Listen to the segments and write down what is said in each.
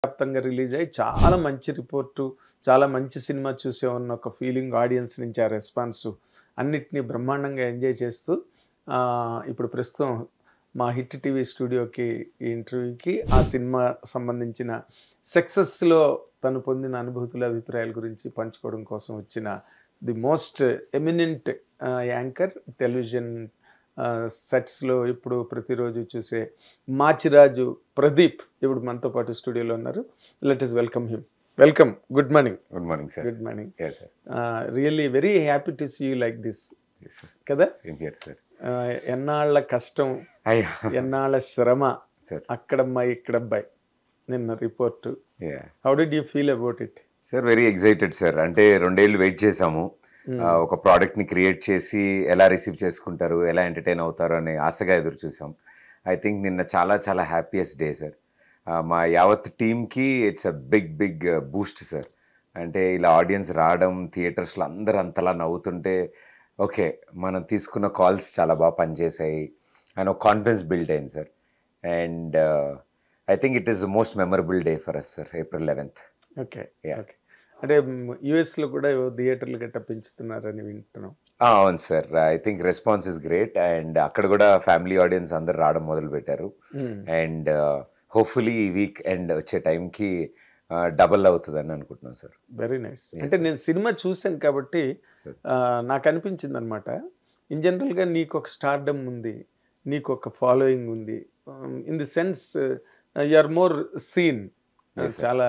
వ్యాప్తంగా రిలీజ్ అయ్యి చాలా మంచి రిపోర్టు, చాలా మంచి సినిమా చూసామన్న ఒక ఫీలింగ్ ఆడియన్స్ నుంచి ఆ రెస్పాన్స్ అన్నిటిని బ్రహ్మాండంగా ఎంజాయ్ చేస్తూ ఇప్పుడు ప్రస్తుతం మా హిట్ టీవీ స్టూడియోకి ఈ ఇంటర్వ్యూకి ఆ సినిమా సంబంధించిన సక్సెస్లో తను పొందిన అనుభూతుల అభిప్రాయాల గురించి పంచుకోవడం కోసం వచ్చిన the most eminent anchor television సెట్స్లో ఇప్పుడు ప్రతిరోజు చూసే మాచిరాజు ప్రదీప్ ఇప్పుడు మనతో పాటు స్టూడియోలో ఉన్నారు. Let us welcome him. Welcome. Good morning. Good morning sir. Good morning. Really very happy to see you like this కదా. ఎన్నాళ్ళ కష్టం, ఎన్నాళ్ళ శ్రమ, అక్కడమ్మాయి ఇక్కడబ్బాయి నిన్న report. How did you feel about it? Sir very excited sir. అంటే 2 ఏళ్ళు వెయిట్ చేసాము. ఒక ప్రోడక్ట్ని క్రియేట్ చేసి ఎలా రిసీవ్ చేసుకుంటారు, ఎలా ఎంటర్టైన్ అవుతారు అనే ఆశగా ఎదురు చూసాం. ఐ థింక్ నిన్న చాలా చాలా హ్యాపీయెస్ట్ డే సార్. మా యావత్ టీమ్కి it's a big boost sir. అంటే ఇలా ఆడియన్స్ రావడం, థియేటర్స్లో అందరూ అంతలా నవ్వుతుంటే ఓకే మనం తీసుకున్న కాల్స్ చాలా బాగా పనిచేసాయి అండ్ ఒక కాన్ఫిడెన్స్ బిల్డ్ అయింది sir. And I think it is the most memorable day for us sir, April 11th. Okay okay. అంటే యుఎస్లో కూడా థియేటర్లు గట్ట పెంచుతున్నారని వింటున్నాం. అవును సార్. I think response is great. And అక్కడ కూడా ఫ్యామిలీ ఆడియన్స్ అందరు రావడం మొదలు పెట్టారు. అండ్ హోప్ఫుల్లీ ఈ వీక్ ఎండ్ వచ్చే టైంకి డబల్ అవుతుందని అనుకుంటున్నాను సార్. Very nice. అంటే నేను సినిమా చూశాను కాబట్టి నాకు అనిపించింది అనమాట, ఇన్ జనరల్గా నీకు ఒక స్టార్డమ్ ఉంది, నీకు ఒక ఫాలోయింగ్ ఉంది, in the sense you are more seen చాలా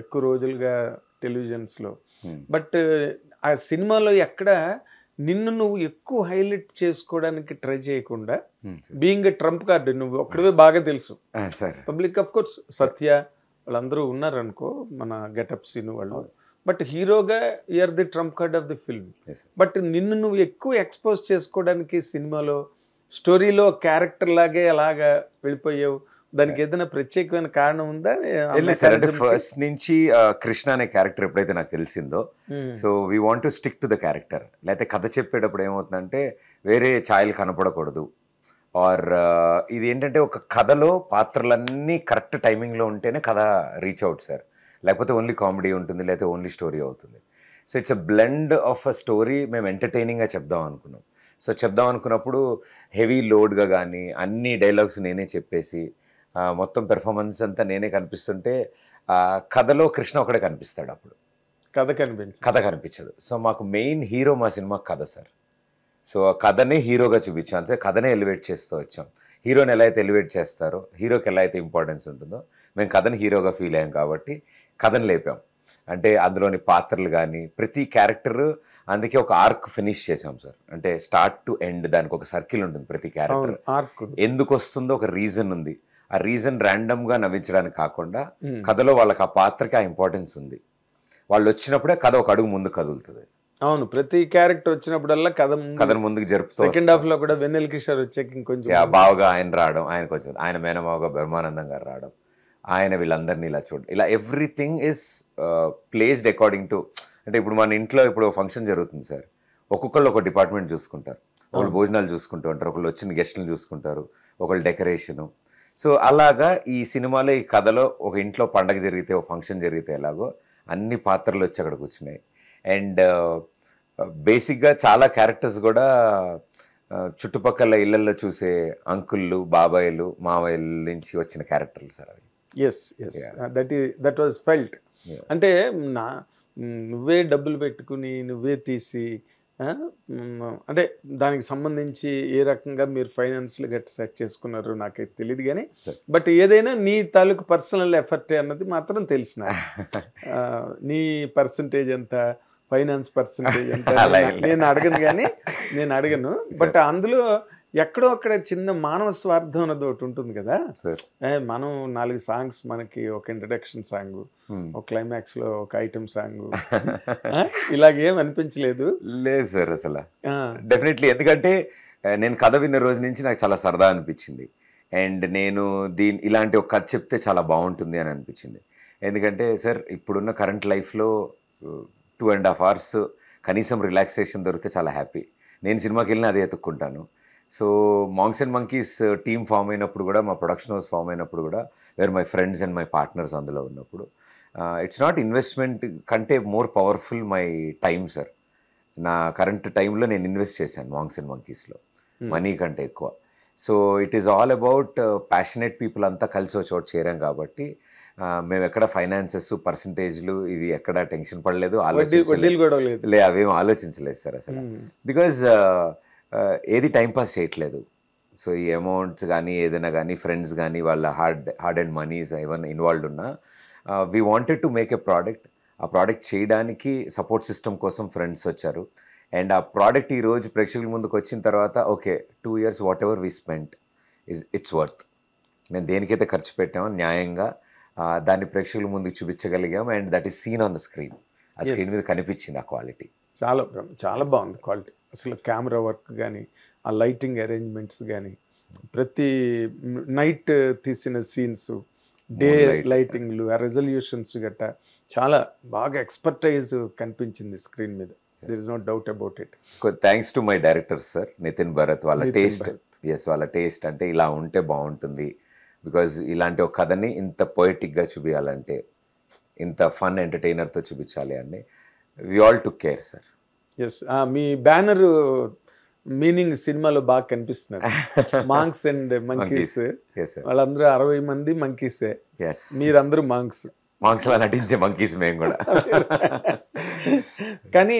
ఎక్కువ రోజులుగా టెలివిజన్స్లో. బట్ ఆ సినిమాలో ఎక్కడ నిన్ను నువ్వు ఎక్కువ హైలైట్ చేసుకోవడానికి ట్రై చేయకుండా బీయింగ్ ఎ ట్రంప్ కార్డు నువ్వు ఒక్కడే బాగా తెలుసు పబ్లిక్. ఆఫ్ కోర్స్ సత్య వాళ్ళందరూ ఉన్నారనుకో, మన గెటప్ సీన్ వాళ్ళు, బట్ హీరోగా you are the trump card of the film. But నిన్ను నువ్వు ఎక్కువ ఎక్స్పోజ్ చేసుకోవడానికి సినిమాలో స్టోరీలో క్యారెక్టర్ లాగే అలాగా వెళ్ళిపోయావు. దానికి ఏదైనా ప్రత్యేకమైన కారణం ఉందా? అంటే ఫస్ట్ నుంచి కృష్ణ అనే క్యారెక్టర్ ఎప్పుడైతే నాకు తెలిసిందో, so we want to stick to the character. లేకపోతే కథ చెప్పేటప్పుడు ఏమవుతుందంటే వేరే ఛాయలు కనపడకూడదు. ఆర్ ఇది ఏంటంటే ఒక కథలో పాత్రలన్నీ కరెక్ట్ టైమింగ్లో ఉంటేనే కథ రీచ్ అవుట్ సార్. లేకపోతే ఓన్లీ కామెడీ ఉంటుంది, లేకపోతే ఓన్లీ స్టోరీ అవుతుంది. So it's a blend of a story. మేము ఎంటర్టైనింగ్గా చెప్దాం అనుకున్నాం. సో చెప్దాం అనుకున్నప్పుడు హెవీ లోడ్గా కానీ అన్ని డైలాగ్స్ నేనే చెప్పేసి మొత్తం పెర్ఫార్మెన్స్ అంతా నేనే కనిపిస్తుంటే కథలో కృష్ణ ఒకడే కనిపిస్తాడు. అప్పుడు కథ కనిపించదు. సో మాకు మెయిన్ హీరో మా సినిమా కథ సార్. సో ఆ కథనే హీరోగా చూపించాం. అంటే కథనే ఎలివేట్ చేస్తూ వచ్చాం. హీరోని ఎలా అయితే ఎలివేట్ చేస్తారో, హీరోకి ఎలా అయితే ఇంపార్టెన్స్ ఉంటుందో, మేము కథని హీరోగా ఫీల్ అయ్యాం కాబట్టి కథను లేపాం. అంటే అందులోని పాత్రలు కానీ ప్రతి క్యారెక్టర్, అందుకే ఒక ఆర్క్ ఫినిష్ చేసాం సార్. అంటే స్టార్ట్ టు ఎండ్ దానికి ఒక సర్కిల్ ఉంటుంది. ప్రతి క్యారెక్టర్ ఎందుకు వస్తుందో ఒక రీజన్ ఉంది. ఆ రీజన్ ర్యాండమ్గా నవ్వించడానికి కాకుండా కథలో వాళ్ళకి ఆ పాత్రకి ఆ ఇంపార్టెన్స్ ఉంది. వాళ్ళు వచ్చినప్పుడే కథ ఒక అడుగు ముందు కదులుతుంది. అవును, ప్రతి క్యారెక్టర్ వచ్చినప్పుడల్లా కథను ముందుకు జరుపుతూ సెకండ్ హాఫ్ లో కూడా వెన్నెల కిషోర్ వచ్చాక ఇంకొంచెం బాగా ఆయన రావడం, ఆయనకు వచ్చింది ఆయన మేనమావగా బ్రహ్మానందం గారు రావడం, ఆయన వీళ్ళందరినీ ఇలా చూడడం, ఇలా everything is placed according to. అంటే ఇప్పుడు మన ఇంట్లో ఇప్పుడు ఫంక్షన్ జరుగుతుంది సార్, ఒక్కొక్కళ్ళు ఒక డిపార్ట్మెంట్ చూసుకుంటారు. ఒకళ్ళు భోజనాలు చూసుకుంటూ ఉంటారు, ఒకళ్ళు వచ్చిన గెస్టులు చూసుకుంటారు, ఒకళ్ళు డెకరేషను. సో అలాగా ఈ సినిమాలో ఈ కథలో ఒక ఇంట్లో పండగ జరిగితే, ఒక ఫంక్షన్ జరిగితే ఎలాగో అన్ని పాత్రలు వచ్చి అక్కడ కూర్చున్నాయి. అండ్ బేసిక్గా చాలా క్యారెక్టర్స్ కూడా చుట్టుపక్కల ఇళ్లలో చూసే అంకుళ్ళు, బాబాయిలు, మావయ్యల నుంచి వచ్చిన క్యారెక్టర్లు సార్ అవి. That was felt. అంటే నువ్వే డబ్బులు పెట్టుకుని నువ్వే తీసి, అంటే దానికి సంబంధించి ఏ రకంగా మీరు ఫైనాన్షియల్ గట్టి సెట్ చేసుకున్నారు నాకైతే తెలియదు కానీ, బట్ ఏదైనా నీ తాలూకు పర్సనల్ ఎఫర్ట్ అన్నది మాత్రం తెలిసిన. నీ పర్సంటేజ్ ఎంత, ఫైనాన్స్ పర్సంటేజ్ ఎంత నేను అడగను. బట్ అందులో ఎక్కడో అక్కడ చిన్న మానవ స్వార్థం అన్నది ఒకటి ఉంటుంది కదా. మనం 4 సాంగ్స్, మనకి ఒక ఇంట్రడక్షన్ సాంగ్, ఒక క్లైమాక్స్ లో ఒక ఐటమ్ సాంగ్, ఇలాగేం అనిపించలేదు? లేదు సార్ అసలు. డెఫినెట్లీ, ఎందుకంటే నేను కథ విన్న రోజు నుంచి నాకు చాలా సరదా అనిపించింది. అండ్ నేను ఇలాంటి ఒక కథ చెప్తే చాలా బాగుంటుంది అని అనిపించింది. ఎందుకంటే సార్ ఇప్పుడున్న కరెంట్ లైఫ్లో 2.5 hours కనీసం రిలాక్సేషన్ దొరికితే చాలా హ్యాపీ. నేను సినిమాకి వెళ్ళినా అదే ఎత్తుక్కుంటాను. సో మాంగ్స్ అండ్ మంకీస్ టీమ్ ఫామ్ అయినప్పుడు కూడా, మా ప్రొడక్షన్ హౌస్ ఫామ్ అయినప్పుడు కూడా, where my friends and my partners అందులో ఉన్నప్పుడు, ఇట్స్ నాట్ ఇన్వెస్ట్మెంట్ కంటే more powerful my time sir. నా కరెంట్ టైంలో నేను ఇన్వెస్ట్ చేశాను మాంగ్స్ అండ్ మంకీస్లో, మనీ కంటే ఎక్కువ. So it is all about passionate people అంతా కలిసి ఒక చోటు చేరాం కాబట్టి మేము ఎక్కడ ఫైనాన్సెస్ పర్సంటేజ్లు ఇవి ఎక్కడ టెన్షన్ పడలేదు, అవేం ఆలోచించలేదు సార్ అసలు. బికాజ్ ఏది టైంపాస్ చేయట్లేదు. సో ఈ అమౌంట్స్ కానీ ఏదైనా కానీ ఫ్రెండ్స్ కానీ వాళ్ళ హార్డ్ అండ్ మనీస్ ఏమైనా ఇన్వాల్వ్డ్ ఉన్నా, we wanted to make a product. ఆ ప్రోడక్ట్ చేయడానికి సపోర్ట్ సిస్టమ్ కోసం ఫ్రెండ్స్ వచ్చారు. అండ్ ఆ ప్రోడక్ట్ ఈరోజు ప్రేక్షకుల ముందుకు వచ్చిన తర్వాత okay 2 years whatever we spent it's worth. మేము దేనికైతే ఖర్చు పెట్టామో న్యాయంగా దాన్ని ప్రేక్షకుల ముందుకు చూపించగలిగాం. And that is seen on the screen. ఆ స్క్రీన్ మీద కనిపించింది ఆ క్వాలిటీ. చాలా బాగుంది క్వాలిటీ. అసలు కెమెరా వర్క్ కానీ, ఆ లైటింగ్ అరేంజ్మెంట్స్ కానీ, ప్రతి నైట్ తీసిన సీన్స్, డే లైటింగ్లు, ఆ రెజల్యూషన్స్ గట్టా చాలా బాగా ఎక్స్పర్టైజ్ కనిపించింది స్క్రీన్ మీద. There is no doubt about it. Thanks to my director sir Nitin Bharat. వాళ్ళ టేస్ట్, వాళ్ళ టేస్ట్ అంటే ఇలా ఉంటే బాగుంటుంది. బికాజ్ ఇలాంటి ఒక కథని ఇంత పొయిటిక్గా చూపించాలంటే, ఇంత ఫన్ ఎంటర్టైనర్తో చూపించాలి అని we all took care sir. Yes, మీ బ్యానర్ మీనింగ్ సినిమాలో బాగా కనిపిస్తున్నారు. మాంగ్స్ అండ్ మంకీస్, వాళ్ళందరూ 60 మంది మంకీసే, మీరందరూ మాంగ్స్. మాంగ్స్లో నటించే మంకీస్ మేము కూడా. కానీ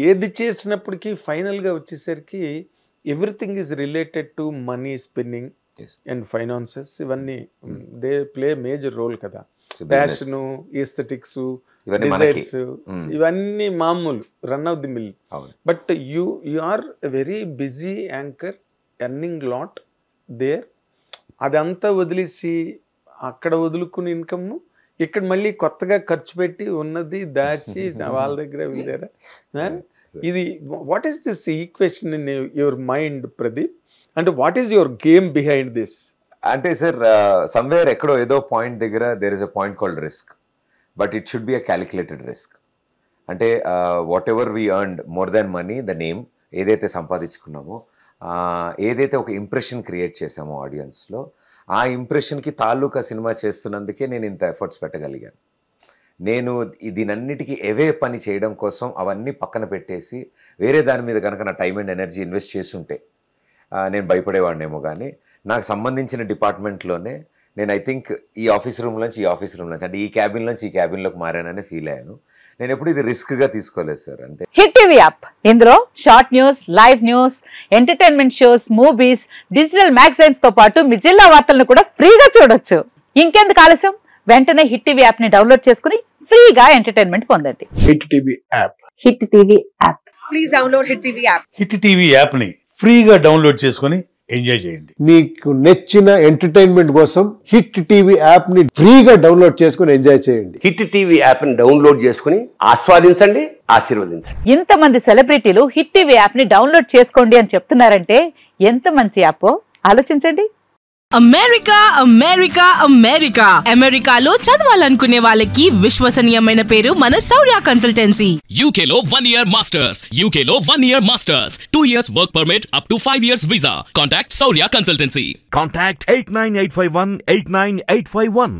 ఏది చేసినప్పటికీ ఫైనల్గా వచ్చేసరికి everything is related to money spending and finances. ఇవన్నీ దే ప్లే మేజర్ రోల్ కదా. ప్యాషను, ఈస్థెటిక్స్, డిజైర్స్ ఇవన్నీ మామూలు run of the mill. But you are very busy anchor, earning lot there. అదంతా వదిలేసి అక్కడ వదులుకుని ఇన్కమ్ను ఇక్కడ మళ్ళీ కొత్తగా ఖర్చు పెట్టి ఉన్నది దాచి వాళ్ళ దగ్గర వెళ్ళారా? ఇది what is this equation in your mind Pradeep? అంటే what is your game behind this? అంటే సార్ సమ్వేర్ ఎక్కడో ఏదో పాయింట్ దగ్గర there is a point called risk, but it should be a calculated risk. అంటే whatever we earned more than money, the name ఏదైతే సంపాదించుకున్నామో, ఏదైతే ఒక impression create చేసామో ఆడియన్స్లో, ఆ ఇంప్రెషన్కి తాలూకా సినిమా చేస్తున్నందుకే నేను ఇంత ఎఫర్ట్స్ పెట్టగలిగాను. నేను దీనన్నిటికీ ఎవే పని చేయడం కోసం అవన్నీ పక్కన పెట్టేసి వేరే దాని మీద కనుక నా టైం అండ్ ఎనర్జీ ఇన్వెస్ట్ చేస్తుంటే నేను భయపడేవాడినేమో. కానీ నాకు సంబంధించిన డిపార్ట్మెంట్లోనే నేను ఐ థింక్ ఈ ఆఫీస్ రూమ్ నుంచి అంటే ఈ క్యాబిన్ నుంచి ఈ క్యాబిన్లోకి మారాననే ఫీల్ అయ్యాను. నేను ఎప్పుడు ఇది రిస్క్గా తీసుకోలేదు సార్. అంటే హిట్ టీవీ యాప్, ఇందులో short news, live news, entertainment shows, movies, digital magazines తో పాటు మీ జిల్లా వార్తలను కూడా ఫ్రీగా చూడొచ్చు. ఇంకెందుకు ఆలస్యం, వెంటనే హిట్ టీవీ యాప్ ని డౌన్లోడ్ చేసుకుని ఫ్రీగా ఎంటర్టైన్మెంట్ పొందండి. Hit TV app. Hit TV app. Please download hit TV app. Hit TV app ని ఫ్రీగా డౌన్లోడ్ చేసుకుని ఎంజాయ్ చేయండి. మీకు నచ్చిన ఎంటర్టైన్మెంట్ కోసం హిట్ టీవీ యాప్ ని ఫ్రీగా డౌన్లోడ్ చేసుకుని ఎంజాయ్ చేయండి. హిట్ టీవీ యాప్ ని డౌన్లోడ్ చేసుకుని ఆస్వాదించండి, ఆశీర్వదించండి. ఇంతమంది సెలబ్రిటీలు హిట్ టీవీ యాప్ ని డౌన్లోడ్ చేసుకోండి అని చెప్తున్నారంటే ఎంత మంచి యాప్ ఆలోచించండి. అమెరికా అమెరికా అమెరికా అమెరికాలో చదవాలనుకునే వాళ్ళకి విశ్వసనీయమైన పేరు మన శౌర్య కన్సల్టెన్సీ. UK లో 1 year masters, UK లో 1 year masters, 2 years work permit up to 5 years visa. Contact Saurya Consultancy. Contact 89851 89851.